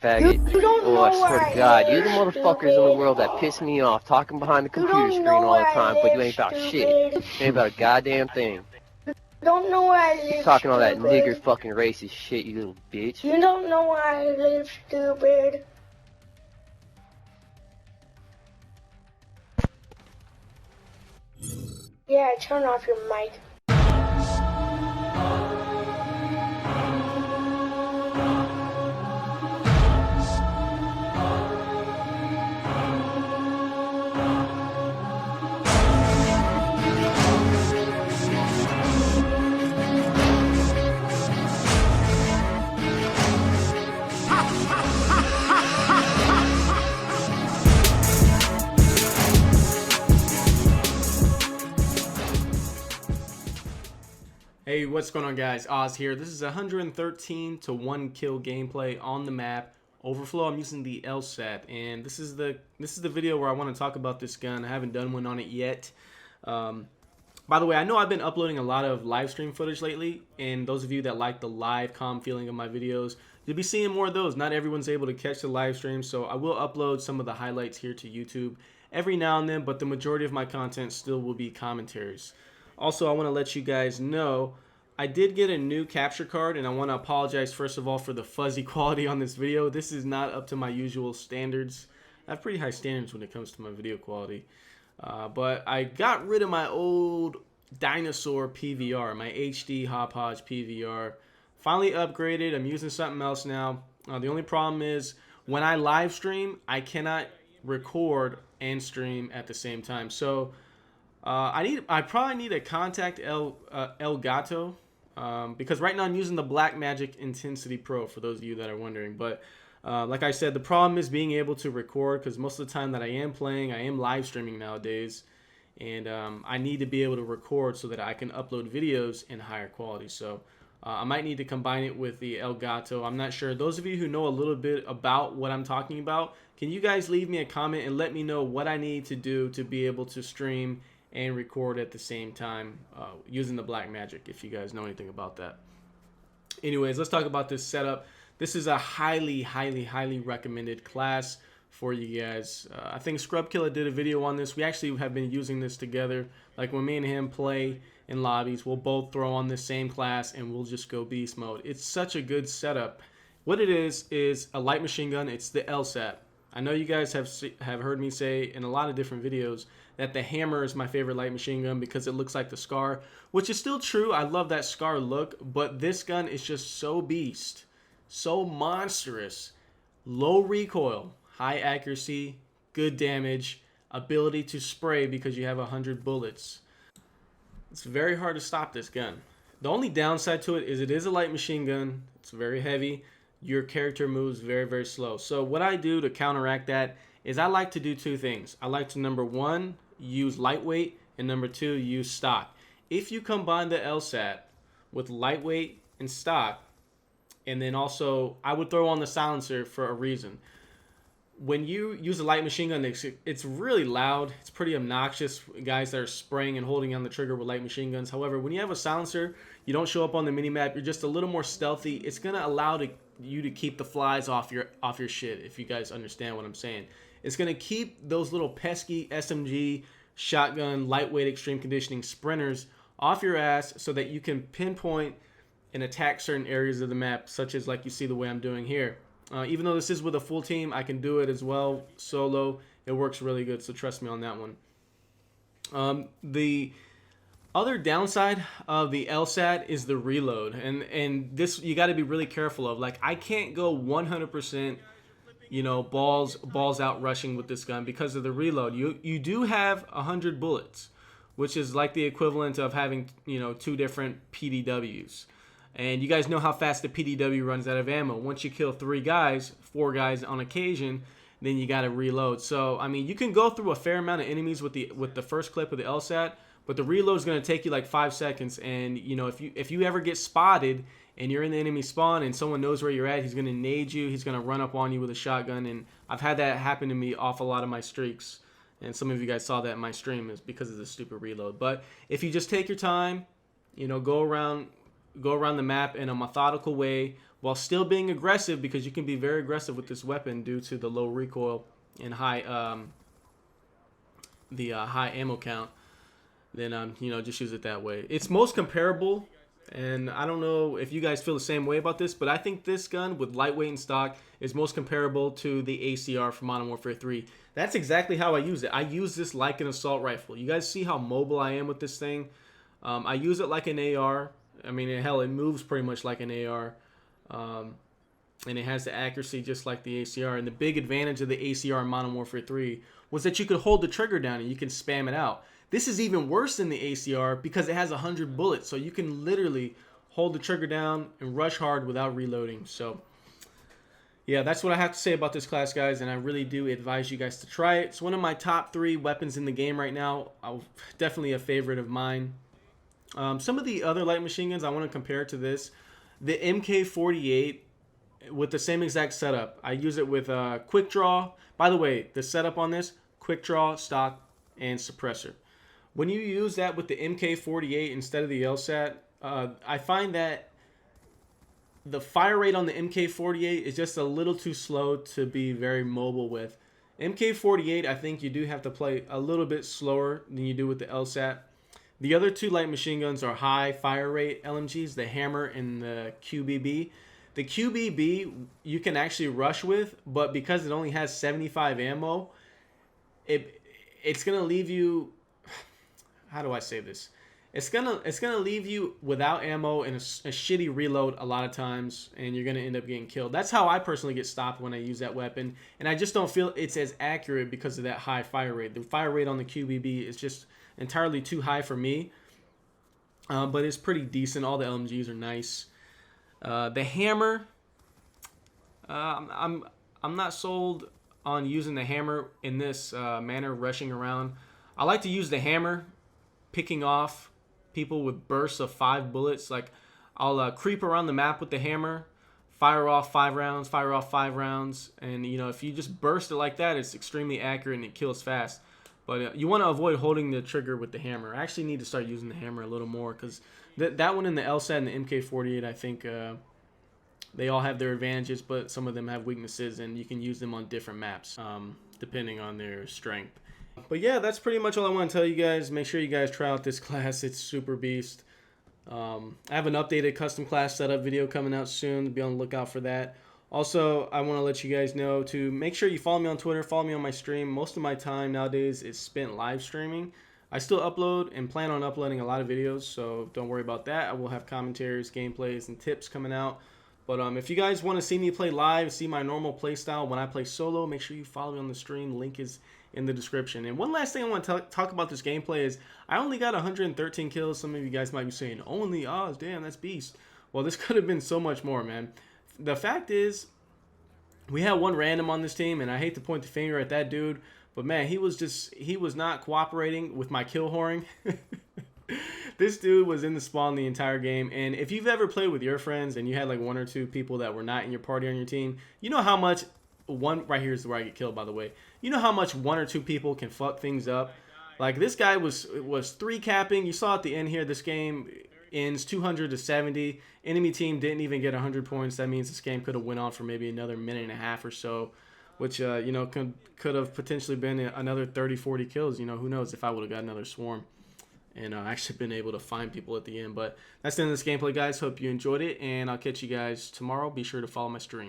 faggot. You don't Oh, I know swear where to I God, you're live, the motherfuckers in the stupid. world that piss me off, talking behind the You computer don't screen know all the where I time, but you live, ain't about shit. stupid. You ain't about a goddamn thing. You don't know where I live, Talking all that nigger stupid. fucking racist shit, you little bitch. You don't know where I live, stupid. Yeah, turn off your mic. Hey, what's going on, guys? Oz here. This is 113 to 1 kill gameplay on the map Overflow. I'm using the LSAT, and this is the video where I want to talk about this gun. I haven't done one on it yet. By the way, I know I've been uploading a lot of live stream footage lately, and those of you that like the live calm feeling of my videos, you'll be seeing more of those. Not everyone's able to catch the live stream, so I will upload some of the highlights here to YouTube every now and then, but the majority of my content still will be commentaries. Also, I want to let you guys know I did get a new capture card, and I want to apologize first of all for the fuzzy quality on this video. This is not up to my usual standards. I have pretty high standards when it comes to my video quality. But I got rid of my old dinosaur PVR, my HD Hopodge PVR. Finally upgraded. I'm using something else now. The only problem is when I live stream, I cannot record and stream at the same time. So I probably need to contact El Gato because right now I'm using the Blackmagic Intensity Pro for those of you that are wondering. But like I said, the problem is being able to record because most of the time that I am playing, I am live streaming nowadays, and I need to be able to record so that I can upload videos in higher quality. So I might need to combine it with the El Gato. I'm not sure. Those of you who know a little bit about what I'm talking about, can you guys leave me a comment and let me know what I need to do to be able to stream and record at the same time using the Blackmagic, if you guys know anything about that. Anyways, let's talk about this setup. This is a highly recommended class for you guys. I think Scrub Killer did a video on this. We actually have been using this together. Like when me and him play in lobbies, we'll both throw on this same class and we'll just go beast mode. It's such a good setup. What it is a light machine gun. It's the LSAT. I know you guys have heard me say in a lot of different videos that the Hammer is my favorite light machine gun because it looks like the Scar, which is still true. I love that Scar look, but this gun is just so beast, so monstrous, low recoil, high accuracy, good damage, ability to spray because you have 100 bullets. It's very hard to stop this gun. The only downside to it is a light machine gun. It's very heavy. Your character moves very slow. So what I do to counteract that is I like to do two things. I like to, number one, use lightweight, and number two, use stock. If you combine the LSAT with lightweight and stock, and then also I would throw on the silencer for a reason. When you use a light machine gun, it's really loud. It's pretty obnoxious, guys that are spraying and holding on the trigger with light machine guns. However, when you have a silencer, you don't show up on the minimap. You're just a little more stealthy. It's gonna allow you to keep the flies off your shit, if you guys understand what I'm saying. It's gonna keep those little pesky SMG, shotgun, lightweight, extreme conditioning sprinters off your ass so that you can pinpoint and attack certain areas of the map, such as like you see the way I'm doing here. Even though this is with a full team, I can do it as well solo. It works really good, so trust me on that one. The other downside of the LSAT is the reload, and this you got to be really careful of. Like I can't go 100%, balls out rushing with this gun because of the reload. You do have 100 bullets, which is like the equivalent of having two different PDWs. And you guys know how fast the PDW runs out of ammo. Once you kill 4 guys on occasion, then you got to reload. So, I mean, you can go through a fair amount of enemies with the first clip of the LSAT, but the reload is going to take you like 5 seconds. And, if you ever get spotted and you're in the enemy spawn and someone knows where you're at, he's going to nade you. He's going to run up on you with a shotgun. And I've had that happen to me off a lot of my streaks. And some of you guys saw that in my stream is because of the stupid reload. But if you just take your time, go around the map in a methodical way, while still being aggressive, because you can be very aggressive with this weapon due to the low recoil and high high ammo count, then you know, just use it that way. It's most comparable, and I don't know if you guys feel the same way about this, but I think this gun with lightweight and stock is most comparable to the ACR from Modern Warfare 3. That's exactly how I use it. I use this like an assault rifle. You guys see how mobile I am with this thing? I use it like an AR. I mean, hell, it moves pretty much like an AR. And it has the accuracy just like the ACR. And the big advantage of the ACR in Modern Warfare 3 was that you could hold the trigger down and you can spam it out. This is even worse than the ACR because it has 100 bullets. So you can literally hold the trigger down and rush hard without reloading. So yeah, that's what I have to say about this class, guys. And I really do advise you guys to try it. It's one of my top 3 weapons in the game right now. Definitely a favorite of mine. Some of the other light machine guns I want to compare to this. The MK48 with the same exact setup. I use it with quick draw. By the way, the setup on this, quick draw, stock, and suppressor. When you use that with the MK48 instead of the LSAT, I find that the fire rate on the MK48 is just a little too slow to be very mobile with. MK48, I think you do have to play a little bit slower than you do with the LSAT. The other 2 light machine guns are high fire rate LMGs, the Hammer and the QBB. The QBB you can actually rush with, but because it only has 75 ammo, it's gonna leave you. How do I say this? It's gonna leave you without ammo and a shitty reload a lot of times, and you're gonna end up getting killed. That's how I personally get stopped when I use that weapon, and I just don't feel it's as accurate because of that high fire rate. The fire rate on the QBB is just entirely too high for me, but it's pretty decent. All the LMGs are nice. The Hammer, I'm not sold on using the Hammer in this manner, rushing around. I like to use the Hammer, picking off people with bursts of 5 bullets. Like, I'll creep around the map with the Hammer, fire off 5 rounds, fire off 5 rounds, and you know, if you just burst it like that, it's extremely accurate and it kills fast. But you want to avoid holding the trigger with the Hammer. I actually need to start using the Hammer a little more, because that one in the LSAT and the MK48, I think they all have their advantages, but some of them have weaknesses, and you can use them on different maps depending on their strength. But yeah, that's pretty much all I want to tell you guys. Make sure you guys try out this class. It's super beast. I have an updated custom class setup video coming out soon. Be on the lookout for that. Also, I want to let you guys know to make sure you follow me on Twitter, follow me on my stream. Most of my time nowadays is spent live streaming. I still upload and plan on uploading a lot of videos, so don't worry about that. I will have commentaries, gameplays, and tips coming out. But if you guys want to see me play live, see my normal play style when I play solo, make sure you follow me on the stream. Link is in the description. And one last thing I want to talk about this gameplay is I only got 113 kills. Some of you guys might be saying, only Oz, damn, that's beast. Well, this could have been so much more, man. The fact is, we had one random on this team, and I hate to point the finger at that dude, but man, he was not cooperating with my kill whoring. This dude was in the spawn the entire game, and if you've ever played with your friends and you had like 1 or 2 people that were not in your party on your team, you know how much right here is where I get killed, by the way. You know how much 1 or 2 people can fuck things up. Like, this guy was 3 capping. You saw at the end here, this game ends 200 to 70. Enemy team didn't even get 100 points. That means this game could have went on for maybe another minute and a half or so, which you know, could have potentially been another 30-40 kills. You know, who knows if I would have got another swarm and actually been able to find people at the end. But that's the end of this gameplay, guys. Hope you enjoyed it, and I'll catch you guys tomorrow. Be sure to follow my stream.